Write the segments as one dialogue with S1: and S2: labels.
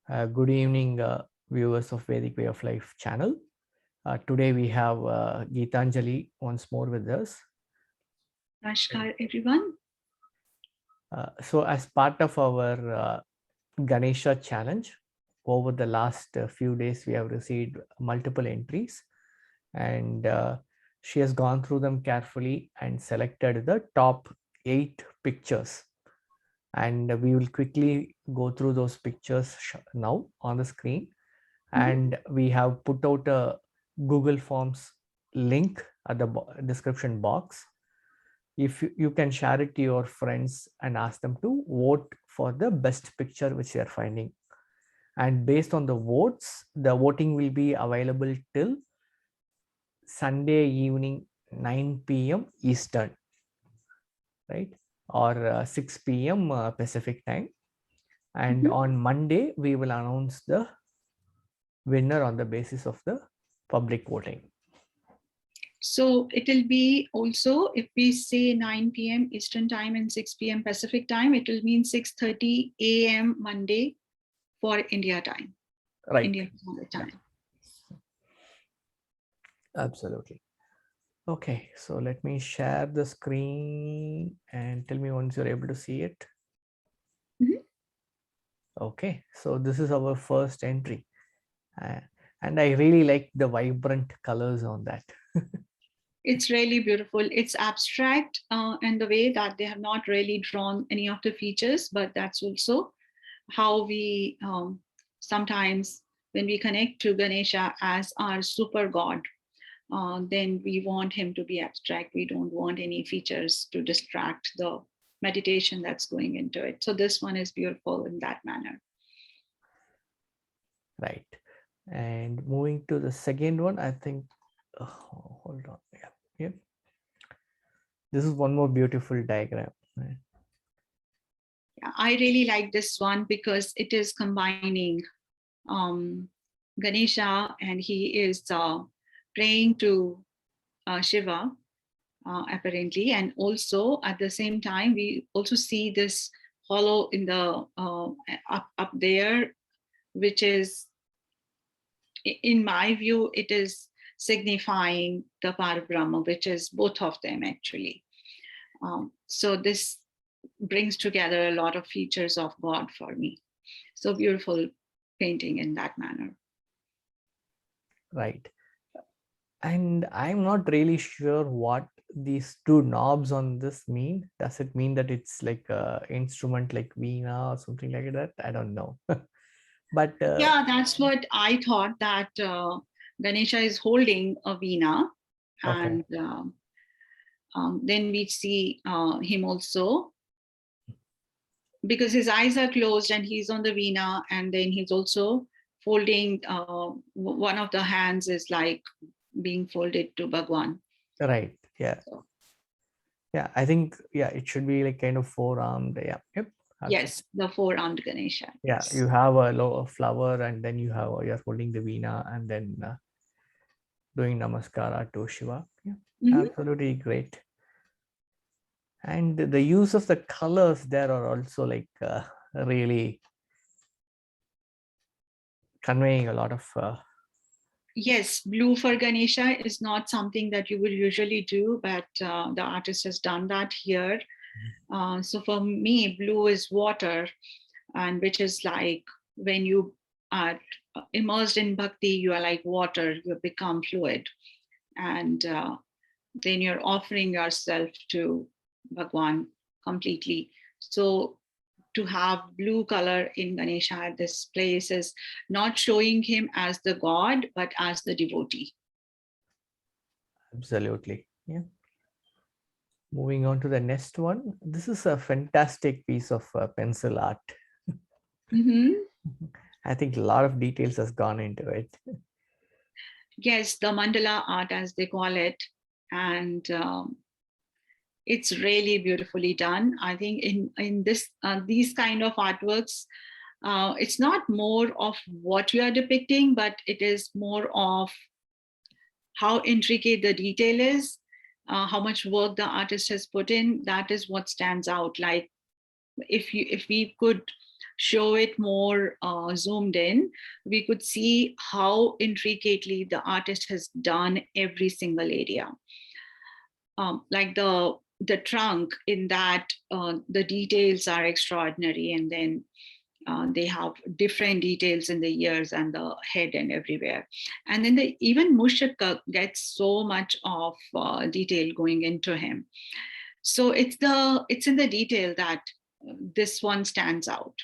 S1: Good evening, viewers of Vedic Way of Life channel. Today we have Geetanjali once more with us.
S2: Namaskar, everyone.
S1: So as part of our Ganesha challenge, over the last few days, we have received multiple entries, and she has gone through them carefully and selected the top 8 pictures. And we will quickly go through those pictures now on the screen. And we have put out a Google Forms link at the description box. If you can share it to your friends and ask them to vote for the best picture which they are finding. And based on the votes, the voting will be available till Sunday evening 9 p.m. Eastern, right? Or 6 p.m. Pacific time. And on Monday, we will announce the winner on the basis of the public voting.
S2: So it will be also, if we say 9 p.m. Eastern time and 6 p.m. Pacific time, it will mean 6:30 a.m. Monday for India time.
S1: Right.
S2: Indian time.
S1: Absolutely. Okay, so let me share the screen and tell me once you're able to see it. Okay, so this is our first entry. And I really like the vibrant colors on that.
S2: It's really beautiful. It's abstract in the way that they have not really drawn any of the features, but that's also how we sometimes, when we connect to Ganesha as our super god, then we want him to be abstract. We don't want any features to distract the meditation that's going into it. So this one is beautiful in that manner.
S1: Right. And moving to the second one, I think, hold on. Yeah. This is one more beautiful diagram.
S2: Yeah, I really like this one because it is combining Ganesha, and he is praying to Shiva, apparently, and also at the same time we also see this hollow in the up there, which is, in my view, it is signifying the Parabrahma, which is both of them actually. So this brings together a lot of features of God for me. So beautiful painting in that manner.
S1: Right. And I'm not really sure what these two knobs on this mean. Does it mean that it's like a instrument like Veena or something like that? I don't know. But
S2: yeah, that's what I thought, that Ganesha is holding a Veena, and then we see him also, because his eyes are closed and he's on the Veena, and then he's also folding, one of the hands is like being folded to Bhagwan.
S1: right. Yeah.
S2: So,
S1: Yeah. I think, yeah, it should be like kind of four-armed. Yeah. Yep.
S2: yes, the four-armed Ganesha.
S1: Yeah.
S2: Yes.
S1: You have a flower, and then you're holding the Veena, and then doing namaskara to Shiva. Yeah. Absolutely great. And the use of the colors there are also like really conveying a lot of
S2: yes, blue for Ganesha is not something that you will usually do, but the artist has done that here. So for me, blue is water, and which is like when you are immersed in bhakti, you are like water, you become fluid. And then you're offering yourself to Bhagwan completely. So to have blue color in Ganesha at this place is not showing him as the god, but as the devotee.
S1: absolutely. Yeah. Moving on to the next one. This is a fantastic piece of pencil art. I think a lot of details has gone into it.
S2: Yes, the mandala art, as they call it. And it's really beautifully done. I think in this these kind of artworks, it's not more of what you are depicting, but it is more of how intricate the detail is, how much work the artist has put in. That is what stands out. Like if we could show it more zoomed in, we could see how intricately the artist has done every single area. Like the trunk, in that the details are extraordinary, and then they have different details in the ears and the head and everywhere. And then even Mushaka gets so much of detail going into him. So it's in the detail that this one stands out.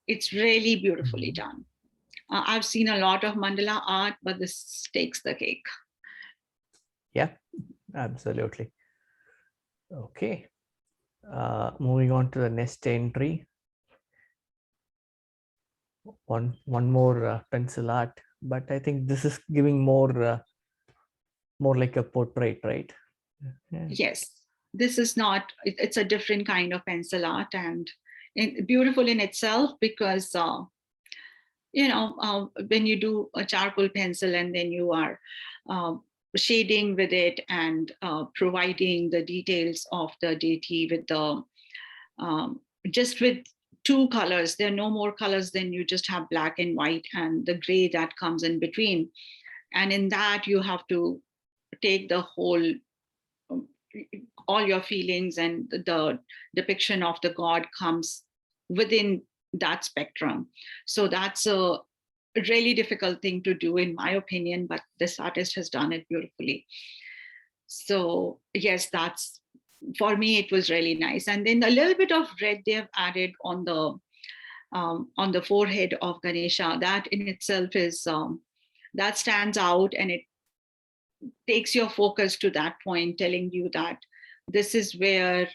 S2: It's really beautifully done. I've seen a lot of mandala art, but this takes the cake.
S1: Yeah, absolutely. Okay. Moving on to the next entry. One more pencil art, but I think this is giving more like a portrait, right? Yeah.
S2: Yes, this is not. It's a different kind of pencil art, and beautiful in itself, because when you do a charcoal pencil and then you are uh, shading with it and providing the details of the deity with the just with two colors. There are no more colors, then you just have black and white and the gray that comes in between. And in that, you have to take the whole, um, all your feelings, and the depiction of the god comes within that spectrum. So that's a really difficult thing to do, in my opinion, but this artist has done it beautifully. So yes, that's, for me it was really nice. And then a little bit of red they have added on the forehead of Ganesha. That in itself is that stands out, and it takes your focus to that point, telling you that this is where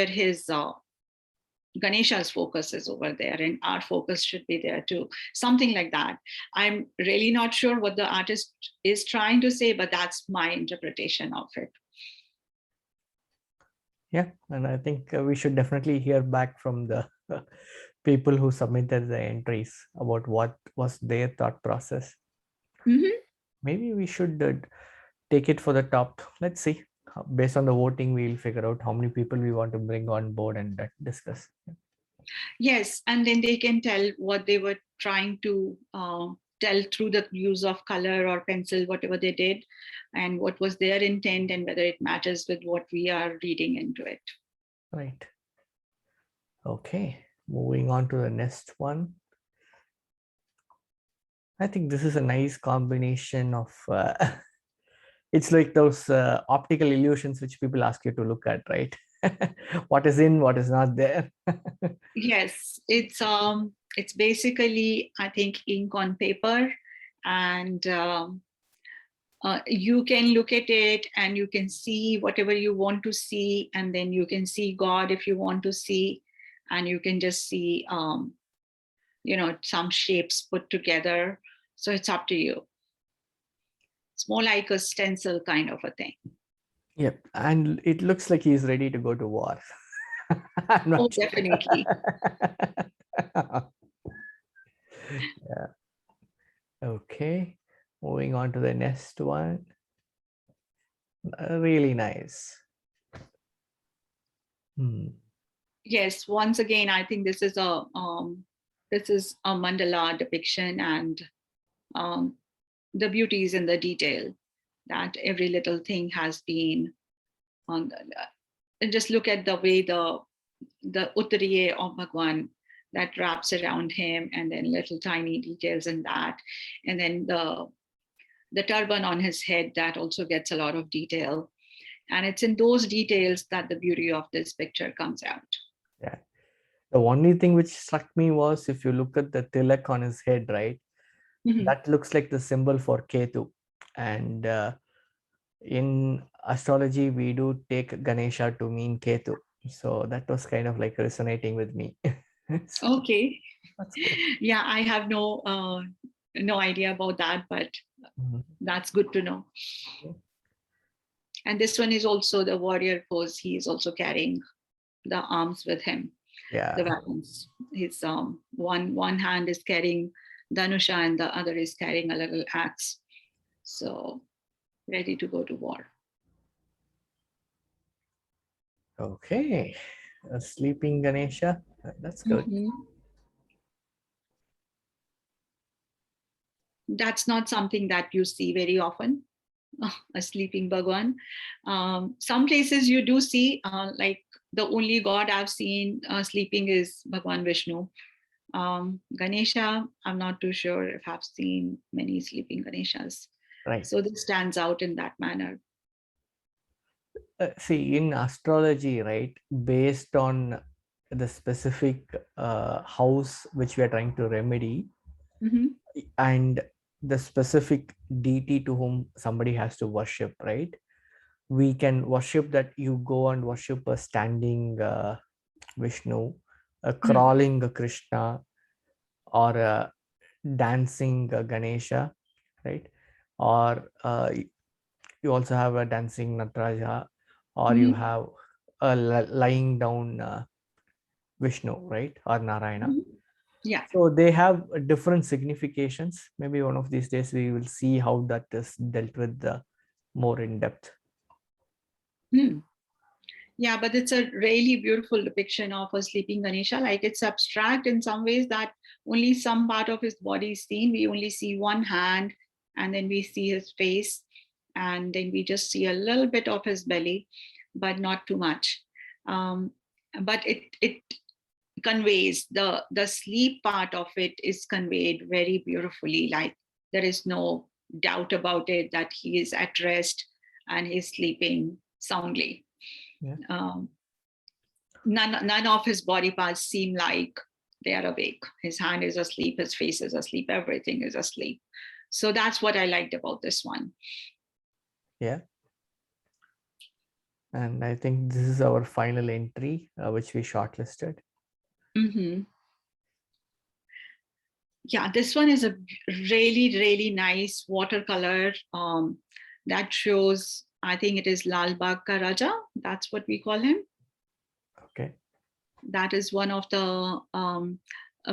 S2: his Ganesha's focus is over there, and our focus should be there too. Something like that. I'm really not sure what the artist is trying to say, but that's my interpretation of it.
S1: Yeah, and I think we should definitely hear back from the people who submitted the entries about what was their thought process.
S2: Mm-hmm.
S1: Maybe we should take it for the top. Let's see. Based on the voting, we'll figure out how many people we want to bring on board and discuss.
S2: Yes, and then they can tell what they were trying to tell through the use of color or pencil, whatever they did, and what was their intent, and whether it matches with what we are reading into it.
S1: Right. Okay, moving on to the next one. I think this is a nice combination of it's like those optical illusions which people ask you to look at, right? What is in, what is not there.
S2: Yes, it's basically, I think, ink on paper, and you can look at it and you can see whatever you want to see, and then you can see God if you want to see, and you can just see some shapes put together. So it's up to you. It's more like a stencil kind of a thing.
S1: Yep, and it looks like he's ready to go to war. I'm not
S2: Oh,
S1: sure.
S2: definitely.
S1: Yeah. Okay, moving on to the next one. Really nice.
S2: Yes, once again, I think this is a mandala depiction, and the beauty is in the detail, that every little thing has been on and just look at the way the uttariye of Bhagwan that wraps around him, and then little tiny details in that, and then the turban on his head, that also gets a lot of detail, and it's in those details that the beauty of this picture comes out.
S1: Yeah, the only thing which struck me was, if you look at the tilak on his head, right, that looks like the symbol for Ketu. And in astrology, we do take Ganesha to mean Ketu. So that was kind of like resonating with me. So
S2: Okay.
S1: that's cool.
S2: Yeah, I have no idea about that, but that's good to know.
S1: Okay.
S2: And this one is also the warrior pose. He is also carrying the arms with him,
S1: Yeah.
S2: the weapons. His one hand is carrying Danusha, and the other is carrying a little axe. So ready to go to war.
S1: Okay. A sleeping Ganesha. That's good.
S2: Mhm. That's not something that you see very often, a sleeping Bhagwan. Some places you do see, like the only god I've seen sleeping is Bhagwan Vishnu. Ganesha, I'm not too sure if I've seen many sleeping Ganeshas.
S1: Right.
S2: So this stands out in that manner.
S1: See, in astrology, right, based on the specific house which we are trying to remedy,
S2: Mhm.
S1: and the specific deity to whom somebody has to worship, right? We can worship that. You go and worship a standing Vishnu, a
S2: Mm.
S1: crawling Krishna, or a dancing Ganesha, right? Or you also have a dancing Nataraja, or you
S2: Mhm.
S1: have a lying down Vishnu, right? Or Narayana.
S2: Mhm. Yeah.
S1: So they have different significations. Maybe one of these days we will see how that is dealt with more in depth.
S2: Mm. Yeah, but it's a really beautiful depiction of a sleeping Ganesha. Like it's abstract in some ways that only some part of his body is seen. We only see one hand, and then we see his face, and then we just see a little bit of his belly, but not too much. Um, but it conveys the sleep part of it is conveyed very beautifully. Like there is no doubt about it that he is at rest and he's sleeping soundly.
S1: Yeah.
S2: Um, none of his body parts seem like they are awake. His hand is asleep, his face is asleep, everything is asleep. So that's what I liked about this one.
S1: Yeah. And I think this is our final entry, which we shortlisted.
S2: Mm-hmm. Yeah, this one is a really, really nice watercolor that shows, I think it is Lal Bagh Ka Raja. That's what we call him.
S1: Okay.
S2: That is one of the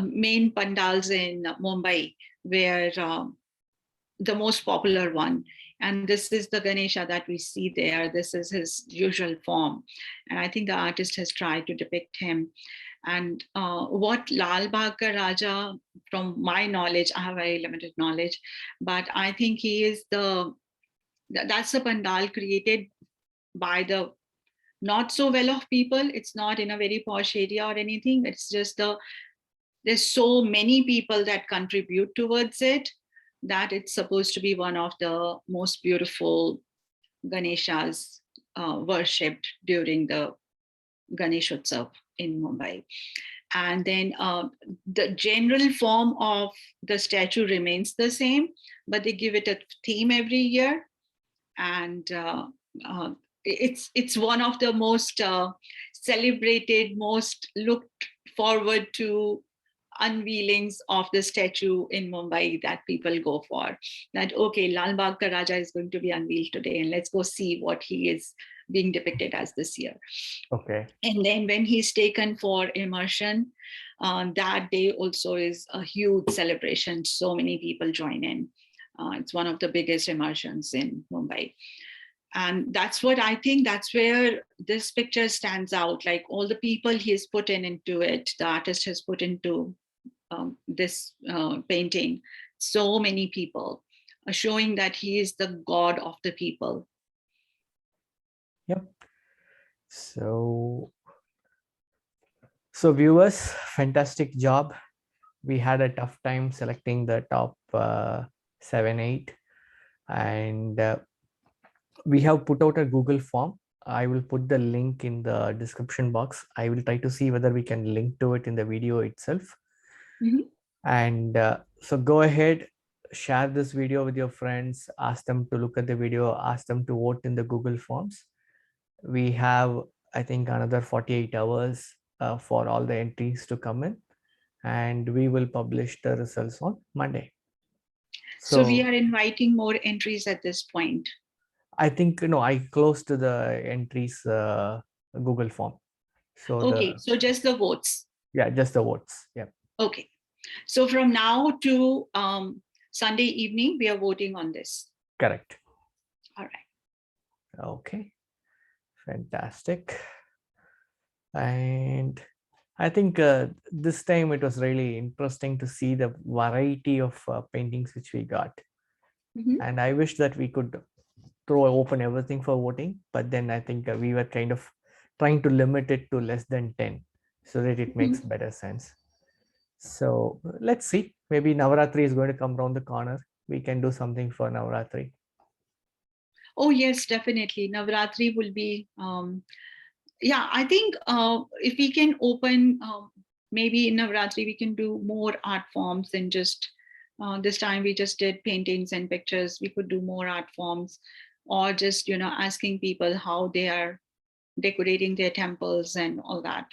S2: main pandals in Mumbai, where the most popular one. And this is the Ganesha that we see there. This is his usual form. And I think the artist has tried to depict him. And what Lal Bagh Ka Raja, from my knowledge, I have very limited knowledge, but I think he is that's a pandal created by the not so well off people. It's not in a very posh area or anything. It's just there's so many people that contribute towards it that it's supposed to be one of the most beautiful Ganeshas worshipped during the Ganeshotsav in Mumbai. And then the general form of the statue remains the same, but they give it a theme every year. And uh, it's one of the most celebrated, most looked forward to unveilings of the statue in Mumbai that people go for. That okay, Lal Bagh Ka Raja is going to be unveiled today, and let's go see what he is being depicted as this year.
S1: Okay.
S2: And then when he's taken for immersion, that day also is a huge celebration. So many people join in. It's one of the biggest immersions in Mumbai. And that's what I think, that's where this picture stands out. Like all the people he's put into it, the artist has put into this painting, so many people, showing that he is the god of the people.
S1: Yep. So viewers, fantastic job. We had a tough time selecting the top 7, 8, and we have put out a Google form. I will put the link in the description box. I will try to see whether we can link to it in the video itself.
S2: Mm-hmm.
S1: And so go ahead, share this video with your friends, ask them to look at the video, ask them to vote in the Google forms. We have, I think, another 48 hours for all the entries to come in, and we will publish the results on Monday.
S2: So we
S1: So
S2: are inviting more entries at this point.
S1: I think, I closed the entries Google form. So
S2: Okay,
S1: the
S2: so just the votes.
S1: yeah, just the votes. Yeah,
S2: Okay, so from now to Sunday evening, we are voting on this.
S1: correct.
S2: All right.
S1: Okay, fantastic. And I think this time it was really interesting to see the variety of paintings which we got.
S2: Mhm.
S1: And I wish that we could throw open everything for voting, but then I think we were kind of trying to limit it to less than 10 so that it makes
S2: Mhm.
S1: better sense. So let's see. Maybe Navaratri is going to come around the corner. We can do something for Navaratri.
S2: Oh yes, definitely. Navratri will be. Yeah, I think if we can open, maybe in Navratri we can do more art forms than just. This time we just did paintings and pictures. We could do more art forms, or just asking people how they are decorating their temples and all that.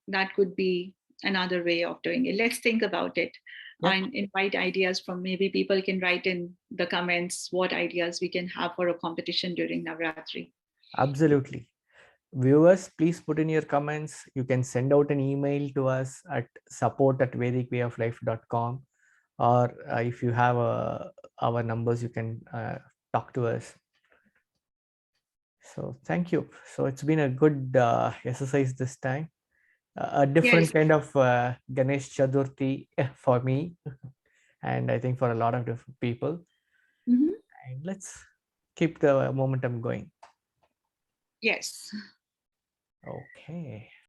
S2: That could be another way of doing it. Let's think about it
S1: Yep,
S2: and invite ideas from, maybe people can write in the comments what ideas we can have for a competition during Navratri.
S1: absolutely. Viewers, please put in your comments. You can send out an email to us at support@vedicwayoflife.com, or if you have our numbers, you can talk to us. So thank you. So it's been a good exercise this time. A
S2: Yes.
S1: different kind of Ganesh Chaturthi for me, and I think for a lot of different people.
S2: Mhm.
S1: And let's keep the momentum going.
S2: Yes.
S1: Okay.